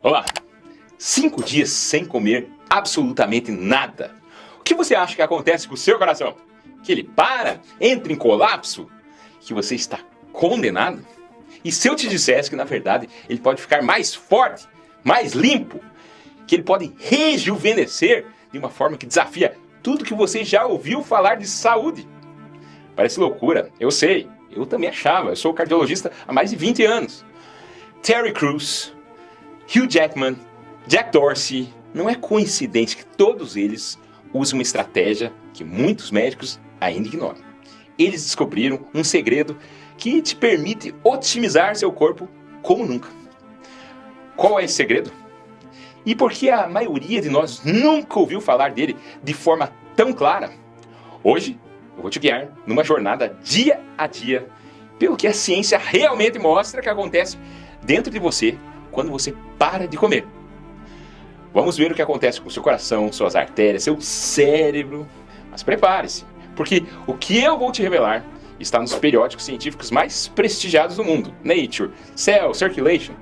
Vamos lá. 5 dias sem comer absolutamente nada. O que você acha que acontece com o seu coração? Que ele para, entra em colapso? Que você está condenado? E se eu te dissesse que, na verdade, ele pode ficar mais forte, mais limpo, que ele pode rejuvenescer de uma forma que desafia tudo que você já ouviu falar de saúde? Parece loucura, eu sei, eu também achava, eu sou cardiologista há mais de 20 anos. Terry Crews, Hugh Jackman, Jack Dorsey, não é coincidência que todos eles usam uma estratégia que muitos médicos ainda ignoram. Eles descobriram um segredo que te permite otimizar seu corpo como nunca. Qual é esse segredo? E por que a maioria de nós nunca ouviu falar dele de forma tão clara? Hoje, eu vou te guiar numa jornada dia a dia pelo que a ciência realmente mostra que acontece dentro de você quando você para de comer. Vamos ver o que acontece com o seu coração, suas artérias, seu cérebro. Mas prepare-se, porque o que eu vou te revelar está nos periódicos científicos mais prestigiados do mundo, Nature, Cell, Circulation,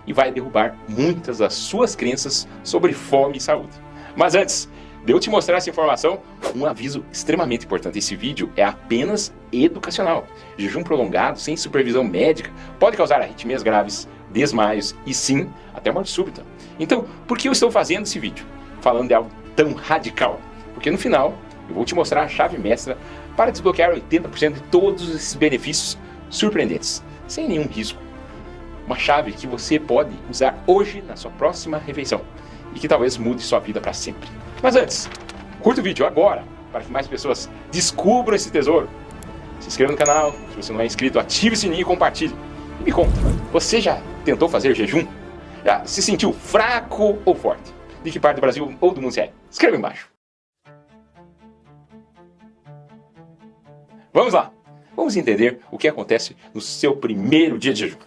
e vai derrubar muitas das suas crenças sobre fome e saúde. Mas antes de eu te mostrar essa informação, um aviso extremamente importante. Esse vídeo é apenas educacional. Jejum prolongado, sem supervisão médica, pode causar arritmias graves, desmaios e sim, até morte súbita. Então, por que eu estou fazendo esse vídeo? Falando de algo tão radical? Porque no final, eu vou te mostrar a chave mestra para desbloquear 80% de todos esses benefícios surpreendentes, sem nenhum risco. Uma chave que você pode usar hoje na sua próxima refeição e que talvez mude sua vida para sempre. Mas antes, curta o vídeo agora para que mais pessoas descubram esse tesouro. Se inscreva no canal, se você não é inscrito, ative o sininho e compartilhe. E me conta, você já tentou fazer jejum? Já se sentiu fraco ou forte? De que parte do Brasil ou do mundo você é? Escreva embaixo. Vamos lá, vamos entender o que acontece no seu primeiro dia de jejum.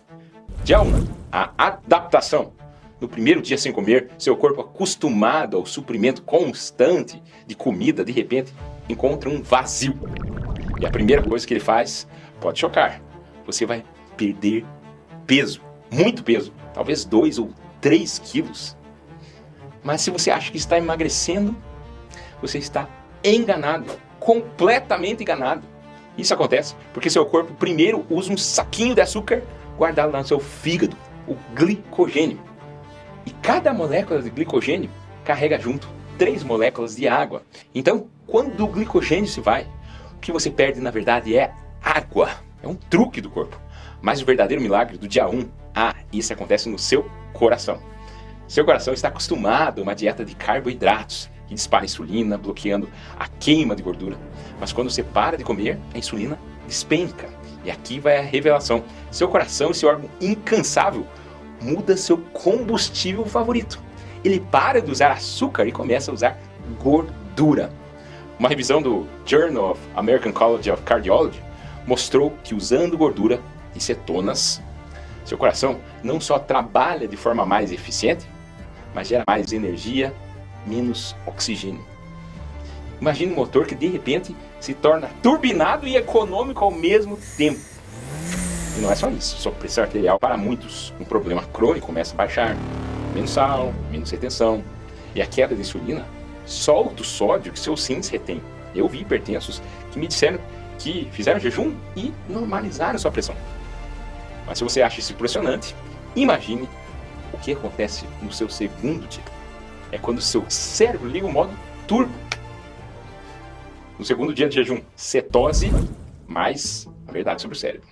Dia 1, a adaptação. No primeiro dia sem comer, seu corpo acostumado ao suprimento constante de comida, de repente, encontra um vazio. E a primeira coisa que ele faz pode chocar. Você vai perder peso, muito peso, talvez 2 ou 3 quilos. Mas se você acha que está emagrecendo, você está enganado, completamente enganado. Isso acontece porque seu corpo primeiro usa um saquinho de açúcar guardado lá no seu fígado, o glicogênio. E cada molécula de glicogênio carrega junto 3 moléculas de água. Então, quando o glicogênio se vai, o que você perde na verdade é água. É um truque do corpo. Mas o verdadeiro milagre do dia 1, isso acontece no seu coração. Seu coração está acostumado a uma dieta de carboidratos, que dispara a insulina, bloqueando a queima de gordura. Mas quando você para de comer, a insulina despenca. E aqui vai a revelação. Seu coração, esse órgão incansável, muda seu combustível favorito. Ele para de usar açúcar e começa a usar gordura. Uma revisão do Journal of American College of Cardiology mostrou que usando gordura e cetonas, seu coração não só trabalha de forma mais eficiente, mas gera mais energia, menos oxigênio. Imagine um motor que de repente se torna turbinado e econômico ao mesmo tempo. E não é só isso, sua pressão arterial para muitos, um problema crônico começa a baixar, menos sal, menos retenção, e a queda de insulina solta o sódio que seus rins retêm. Eu vi hipertensos que me disseram que fizeram jejum e normalizaram sua pressão. Mas se você acha isso impressionante, imagine o que acontece no seu segundo dia. É quando o seu cérebro liga o modo turbo. No segundo dia de jejum, cetose, mais a verdade sobre o cérebro.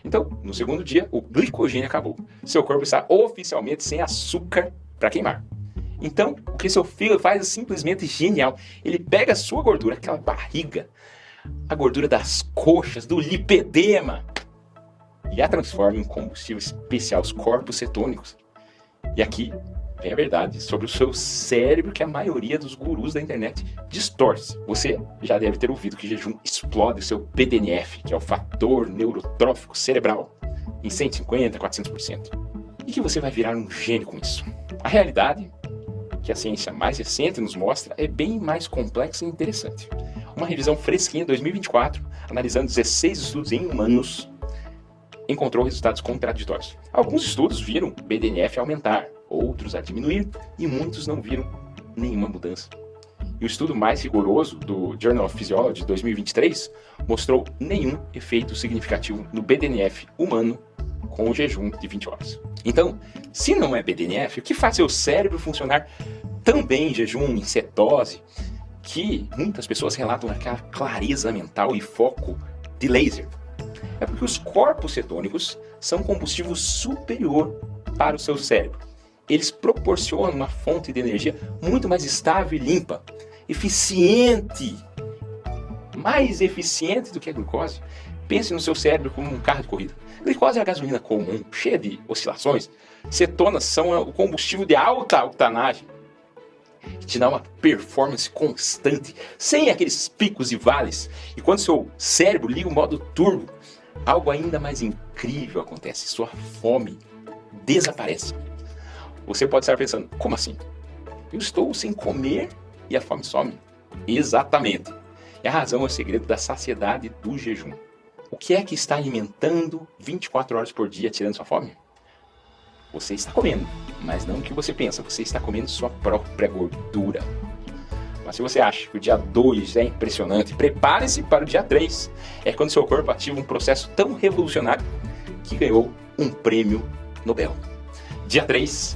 Então, no segundo dia, o glicogênio acabou. Seu corpo está oficialmente sem açúcar para queimar. Então, o que seu fígado faz é simplesmente genial. Ele pega a sua gordura, aquela barriga, a gordura das coxas, do lipedema, e a transforma em um combustível especial, os corpos cetônicos. E aqui vem a verdade sobre o seu cérebro que a maioria dos gurus da internet distorce. Você já deve ter ouvido que jejum explode o seu BDNF, que é o fator neurotrófico cerebral, em 150% a 400%. E que você vai virar um gênio com isso. A realidade, que a ciência mais recente nos mostra, é bem mais complexa e interessante. Uma revisão fresquinha de 2024, analisando 16 estudos em humanos, encontrou resultados contraditórios. Alguns estudos viram o BDNF aumentar, outros a diminuir e muitos não viram nenhuma mudança. E o estudo mais rigoroso do Journal of Physiology 2023 mostrou nenhum efeito significativo no BDNF humano com o jejum de 20 horas. Então, se não é BDNF, o que faz seu cérebro funcionar tão bem em jejum, em cetose, que muitas pessoas relatam aquela clareza mental e foco de laser? É porque os corpos cetônicos são combustível superior para o seu cérebro. Eles proporcionam uma fonte de energia muito mais estável e limpa, eficiente, mais eficiente do que a glicose. Pense no seu cérebro como um carro de corrida. Glicose é a gasolina comum, cheia de oscilações. Cetonas são o combustível de alta octanagem, que te dá uma performance constante, sem aqueles picos e vales. E quando seu cérebro liga o modo turbo, algo ainda mais incrível acontece. Sua fome desaparece. Você pode estar pensando, como assim? Eu estou sem comer e a fome some? Exatamente. E a razão é o segredo da saciedade do jejum. O que é que está alimentando 24 horas por dia, tirando sua fome? Você está comendo, mas não o que você pensa. Você está comendo sua própria gordura. Mas se você acha que o dia 2 é impressionante, prepare-se para o dia 3. É quando seu corpo ativa um processo tão revolucionário que ganhou um prêmio Nobel. Dia 3,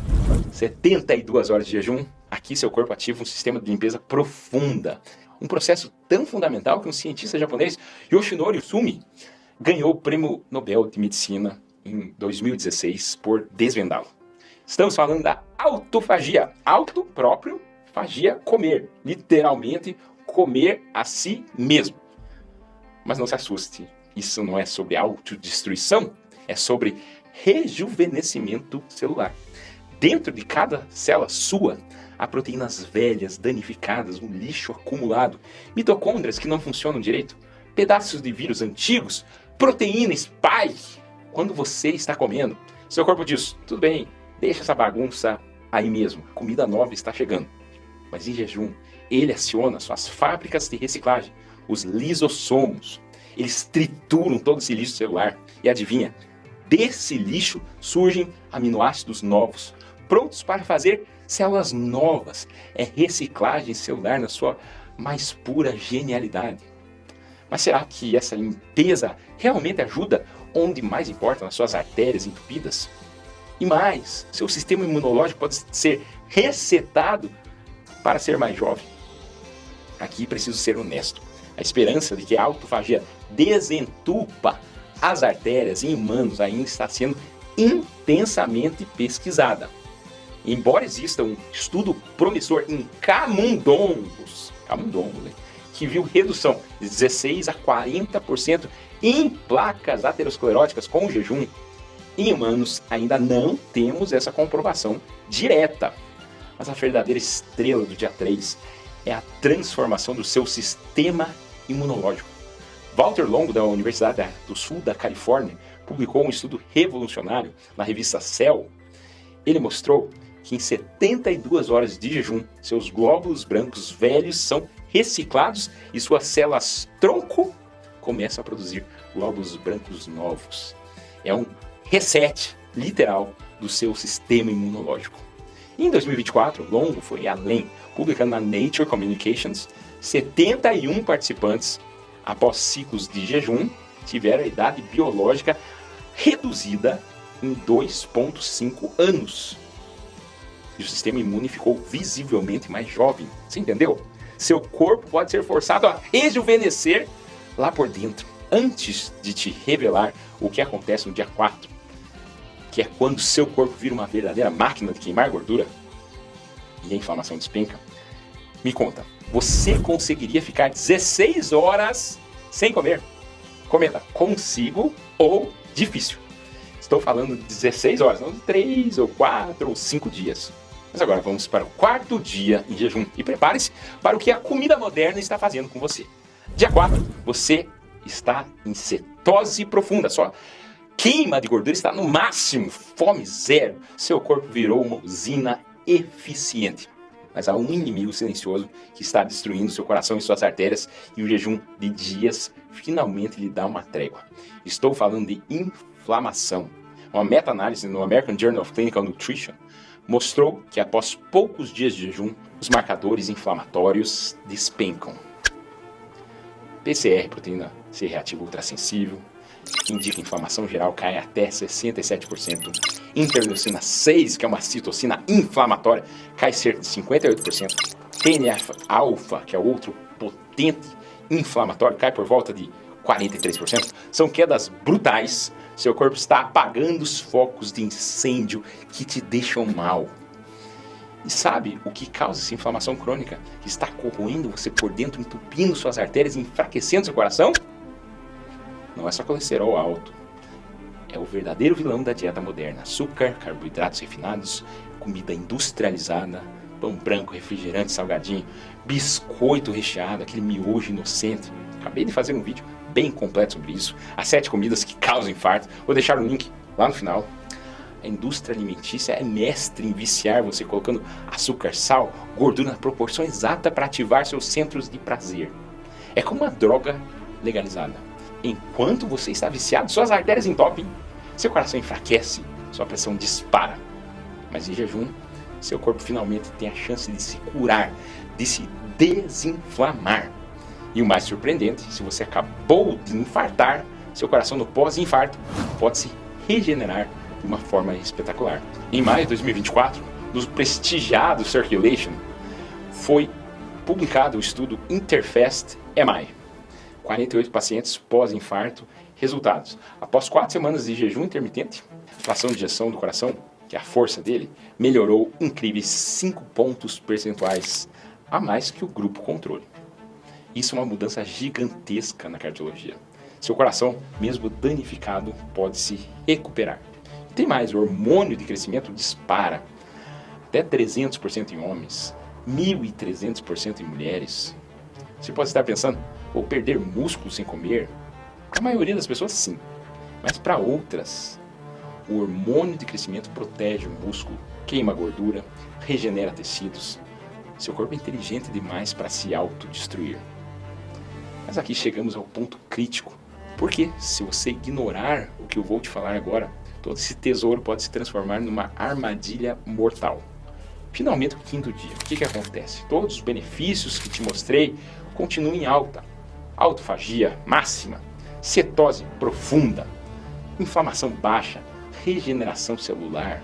72 horas de jejum. Aqui seu corpo ativa um sistema de limpeza profunda. Um processo tão fundamental que um cientista japonês, Yoshinori Sumi, ganhou o prêmio Nobel de Medicina em 2016 por desvendá-lo. Estamos falando da autofagia. Auto próprio, fagia, comer. Literalmente, comer a si mesmo. Mas não se assuste, isso não é sobre autodestruição, é sobre rejuvenescimento celular. Dentro de cada célula sua, há proteínas velhas, danificadas, um lixo acumulado, mitocôndrias que não funcionam direito, pedaços de vírus antigos, proteína spike. Quando você está comendo, seu corpo diz, tudo bem, deixa essa bagunça aí mesmo, comida nova está chegando. Mas em jejum, ele aciona suas fábricas de reciclagem, os lisossomos. Eles trituram todo esse lixo celular e adivinha, desse lixo surgem aminoácidos novos, prontos para fazer células novas. É reciclagem celular na sua mais pura genialidade. Mas será que essa limpeza realmente ajuda onde mais importa, nas suas artérias entupidas? E mais, seu sistema imunológico pode ser resetado para ser mais jovem. Aqui preciso ser honesto. A esperança de que a autofagia desentupa as artérias em humanos ainda está sendo intensamente pesquisada. Embora exista um estudo promissor em camundongos, né, que viu redução de 16 a 40% em placas ateroscleróticas com o jejum, em humanos ainda não temos essa comprovação direta. Mas a verdadeira estrela do dia 3 é a transformação do seu sistema imunológico. Walter Longo, da Universidade do Sul da Califórnia, publicou um estudo revolucionário na revista Cell. Ele mostrou que em 72 horas de jejum, seus glóbulos brancos velhos são reciclados e suas células tronco começam a produzir glóbulos brancos novos. É um reset literal do seu sistema imunológico. Em 2024, Longo foi além, publicando na Nature Communications, 71 participantes, após ciclos de jejum, tiveram a idade biológica reduzida em 2,5 anos. E o sistema imune ficou visivelmente mais jovem. Você entendeu? Seu corpo pode ser forçado a rejuvenescer lá por dentro, antes de te revelar o que acontece no dia 4, que é quando seu corpo vira uma verdadeira máquina de queimar gordura e a inflamação despenca. Me conta, você conseguiria ficar 16 horas sem comer? Comenta, consigo ou difícil? Estou falando de 16 horas, não de 3 ou 4 ou 5 dias. Mas agora vamos para o 4º dia em jejum e prepare-se para o que a comida moderna está fazendo com você. Dia 4, você está em cetose profunda, sua queima de gordura está no máximo, fome zero, seu corpo virou uma usina eficiente. Mas há um inimigo silencioso que está destruindo seu coração e suas artérias, e o jejum de dias finalmente lhe dá uma trégua. Estou falando de inflamação. Uma meta-análise no American Journal of Clinical Nutrition mostrou que após poucos dias de jejum, os marcadores inflamatórios despencam. PCR, proteína C reativa ultrassensível, que indica inflamação geral, cai até 67%. Interleucina 6, que é uma citocina inflamatória, cai cerca de 58%. TNF-alfa, que é outro potente inflamatório, cai por volta de 43%. São quedas brutais. Seu corpo está apagando os focos de incêndio que te deixam mal. E sabe o que causa essa inflamação crônica? Que está corroendo você por dentro, entupindo suas artérias e enfraquecendo seu coração? Não é só colesterol alto. É o verdadeiro vilão da dieta moderna. Açúcar, carboidratos refinados, comida industrializada, pão branco, refrigerante, salgadinho, biscoito recheado, aquele miojo inocente. Acabei de fazer um vídeo bem completo sobre isso. As 7 comidas que causam infarto. Vou deixar o link lá no final. A indústria alimentícia é mestre em viciar você colocando açúcar, sal, gordura na proporção exata para ativar seus centros de prazer. É como uma droga legalizada. Enquanto você está viciado, suas artérias entopem, seu coração enfraquece, sua pressão dispara. Mas em jejum, seu corpo finalmente tem a chance de se curar, de se desinflamar. E o mais surpreendente, se você acabou de infartar, seu coração no pós-infarto pode se regenerar de uma forma espetacular. Em maio de 2024, no prestigiado Circulation, foi publicado o estudo INTERFAST-MI. 48 pacientes pós-infarto. Resultados: após 4 semanas de jejum intermitente, a fração de ejeção do coração, que é a força dele, melhorou incríveis 5 pontos percentuais a mais que o grupo controle. Isso é uma mudança gigantesca na cardiologia. Seu coração, mesmo danificado, pode se recuperar. Tem mais, o hormônio de crescimento dispara até 300% em homens, 1.300% em mulheres. Você pode estar pensando, vou perder músculo sem comer? Para a maioria das pessoas, sim. Mas para outras, o hormônio de crescimento protege o músculo, queima a gordura, regenera tecidos. Seu corpo é inteligente demais para se autodestruir. Mas aqui chegamos ao ponto crítico. Porque se você ignorar o que eu vou te falar agora, todo esse tesouro pode se transformar numa armadilha mortal. Finalmente, o 5º dia. O que acontece? Todos os benefícios que te mostrei continuam em alta. Autofagia máxima, cetose profunda, inflamação baixa, regeneração celular.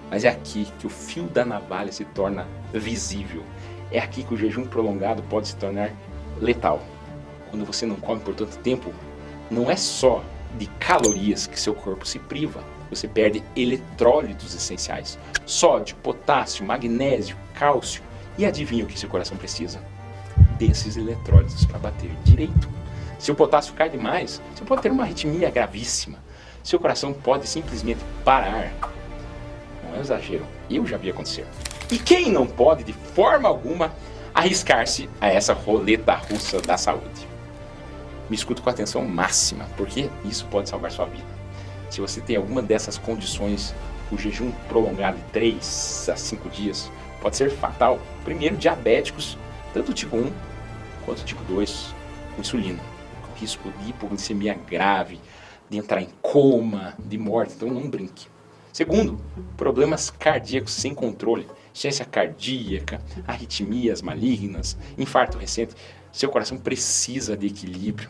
Mas é aqui que o fio da navalha se torna visível. É aqui que o jejum prolongado pode se tornar letal. Quando você não come por tanto tempo, não é só de calorias que seu corpo se priva. Você perde eletrólitos essenciais. Sódio, potássio, magnésio, cálcio. E adivinha o que seu coração precisa? Desses eletrólitos para bater direito. Se o potássio cai demais, você pode ter uma arritmia gravíssima. Seu coração pode simplesmente parar. Não é um exagero. Eu já vi acontecer. E quem não pode, de forma alguma, arriscar-se a essa roleta russa da saúde? Me escuta com atenção máxima, porque isso pode salvar sua vida. Se você tem alguma dessas condições, o jejum prolongado de 3 a 5 dias pode ser fatal. Primeiro, diabéticos, tanto tipo 1 quanto tipo 2, com insulina, com risco de hipoglicemia grave, de entrar em coma, de morte, então não brinque. Segundo, problemas cardíacos sem controle, insuficiência cardíaca, arritmias malignas, infarto recente. Seu coração precisa de equilíbrio.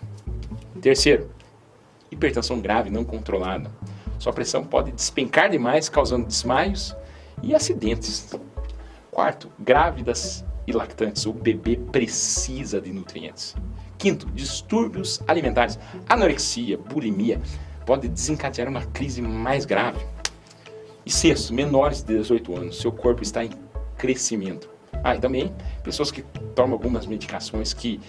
Terceiro, hipertensão grave não controlada. Sua pressão pode despencar demais, causando desmaios e acidentes. Quarto, grávidas e lactantes. O bebê precisa de nutrientes. Quinto, distúrbios alimentares. Anorexia, bulimia pode desencadear uma crise mais grave. E sexto, menores de 18 anos. Seu corpo está em crescimento. E também pessoas que tomam algumas medicações que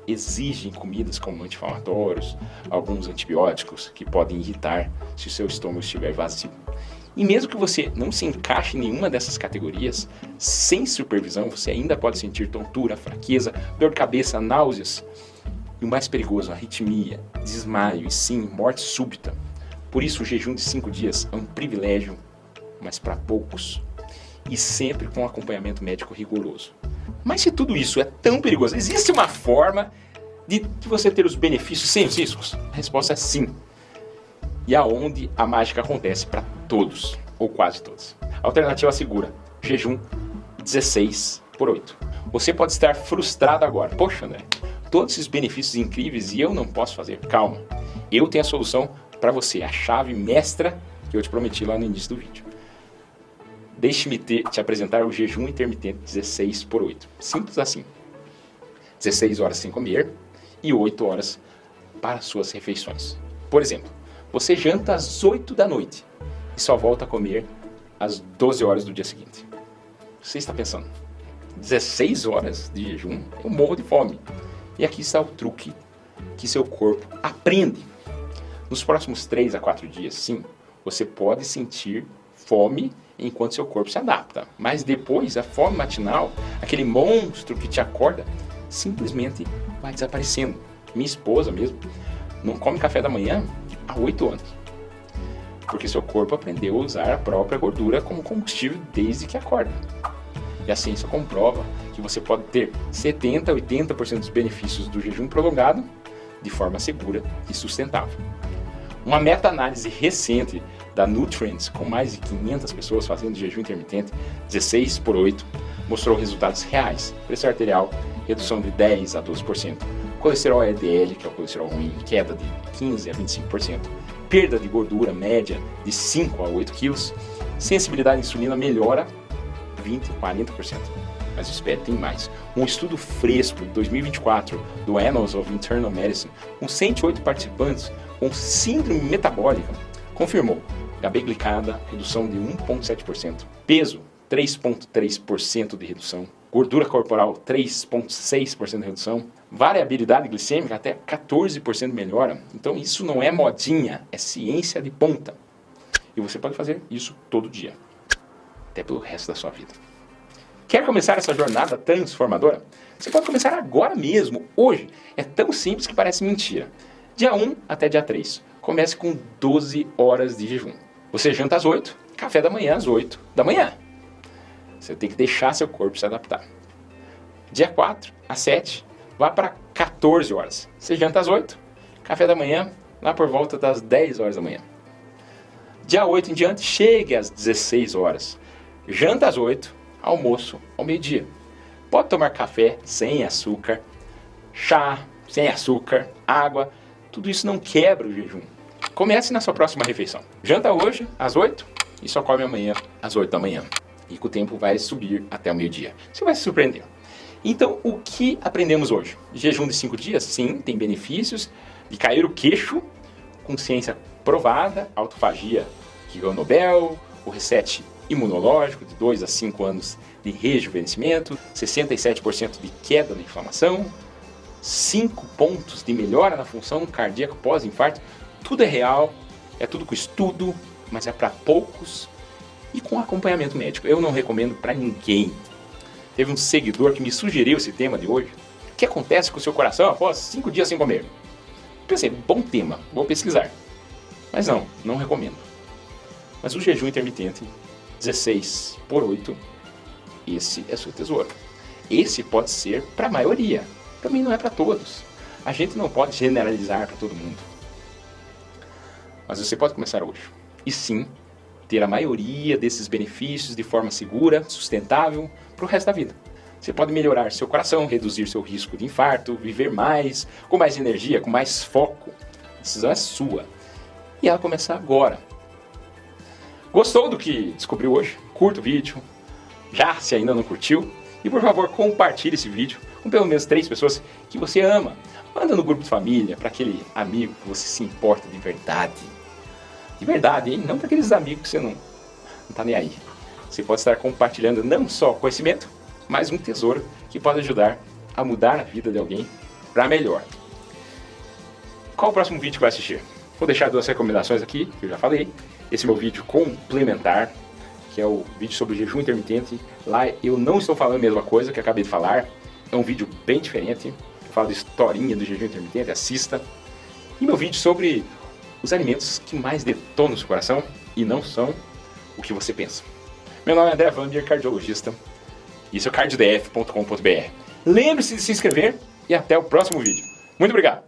exigem comidas como anti-inflamatórios, alguns antibióticos que podem irritar se o seu estômago estiver vazio. E mesmo que você não se encaixe em nenhuma dessas categorias, sem supervisão você ainda pode sentir tontura, fraqueza, dor de cabeça, náuseas e o mais perigoso, arritmia, desmaio e sim, morte súbita. Por isso o jejum de 5 dias é um privilégio, mas para poucos. E sempre com acompanhamento médico rigoroso. Mas se tudo isso é tão perigoso, existe uma forma de você ter os benefícios sem os riscos? A resposta é sim. E aonde a mágica acontece para todos, ou quase todos. Alternativa segura, jejum 16/8. Você pode estar frustrado agora. Poxa, André, todos esses benefícios incríveis e eu não posso fazer. Calma, eu tenho a solução para você, a chave mestra que eu te prometi lá no início do vídeo. Deixe-me te apresentar o jejum intermitente 16/8. Simples assim. 16 horas sem comer e 8 horas para suas refeições. Por exemplo, você janta às 8 da noite e só volta a comer às 12 horas do dia seguinte. Você está pensando, 16 horas de jejum? Eu morro de fome. E aqui está o truque que seu corpo aprende. Nos próximos 3 a 4 dias, sim, você pode sentir fome enquanto seu corpo se adapta. Mas depois, a fome matinal, aquele monstro que te acorda, simplesmente vai desaparecendo. Minha esposa mesmo não come café da manhã há 8 anos. Porque seu corpo aprendeu a usar a própria gordura como combustível desde que acorda. E a ciência comprova que você pode ter 70% a 80% dos benefícios do jejum prolongado de forma segura e sustentável. Uma meta-análise recente da Nutrients, com mais de 500 pessoas fazendo jejum intermitente 16/8, mostrou resultados reais. Pressão arterial, redução de 10% a 12%. Colesterol LDL, que é o colesterol ruim, queda de 15% a 25%. Perda de gordura média de 5 a 8 quilos. Sensibilidade à insulina melhora 20% a 40%. Mas espere, tem mais. Um estudo fresco de 2024 do Annals of Internal Medicine, com 108 participantes com síndrome metabólica, confirmou HB glicada, redução de 1,7%, peso 3,3% de redução, gordura corporal 3,6% de redução, variabilidade glicêmica até 14% melhora. Então isso não é modinha, é ciência de ponta. E você pode fazer isso todo dia, até pelo resto da sua vida. Quer começar essa jornada transformadora? Você pode começar agora mesmo, hoje. É tão simples que parece mentira. Dia 1 até dia 3. Comece com 12 horas de jejum. Você janta às 8, café da manhã às 8 da manhã. Você tem que deixar seu corpo se adaptar. Dia 4 a 7, vá para 14 horas. Você janta às 8, café da manhã lá por volta das 10 horas da manhã. Dia 8 em diante, chegue às 16 horas. Janta às 8, almoço ao meio-dia. Pode tomar café sem açúcar, chá sem açúcar, água. Tudo isso não quebra o jejum. Comece na sua próxima refeição. Janta hoje às 8 e só come amanhã às 8 da manhã. E com o tempo vai subir até o meio-dia. Você vai se surpreender. Então, o que aprendemos hoje? Jejum de 5 dias? Sim, tem benefícios de cair o queixo, com ciência provada, autofagia que ganhou o Nobel, o reset imunológico de 2 a 5 anos de rejuvenescimento, 67% de queda da inflamação, 5 pontos de melhora na função cardíaca pós-infarto. Tudo é real, é tudo com estudo, mas é para poucos e com acompanhamento médico. Eu não recomendo para ninguém. Teve um seguidor que me sugeriu esse tema de hoje. O que acontece com o seu coração após 5 dias sem comer? Pensei, bom tema, vou pesquisar. Mas não recomendo. Mas o jejum intermitente, 16/8, esse é seu tesouro. Esse pode ser para a maioria. Também não é para todos. A gente não pode generalizar para todo mundo. Mas você pode começar hoje. E sim, ter a maioria desses benefícios de forma segura, sustentável, para o resto da vida. Você pode melhorar seu coração, reduzir seu risco de infarto, viver mais, com mais energia, com mais foco. A decisão é sua. E ela começa agora. Gostou do que descobriu hoje? Curta o vídeo. Já, se ainda não curtiu. E por favor, compartilhe esse vídeo com pelo menos 3 pessoas que você ama. Manda no grupo de família, para aquele amigo que você se importa de verdade. De verdade, hein? Não para aqueles amigos que você não tá nem aí. Você pode estar compartilhando não só conhecimento, mas um tesouro que pode ajudar a mudar a vida de alguém para melhor. Qual o próximo vídeo que vai assistir? Vou deixar 2 recomendações aqui, que eu já falei. Esse meu vídeo complementar, que é o vídeo sobre jejum intermitente. Lá eu não estou falando a mesma coisa que eu acabei de falar. É um vídeo bem diferente. Eu falo de historinha do jejum intermitente, assista. E meu vídeo sobre os alimentos que mais detonam o seu coração e não são o que você pensa. Meu nome é André Vander, cardiologista. E isso é cardiodf.com.br. Lembre-se de se inscrever e até o próximo vídeo. Muito obrigado!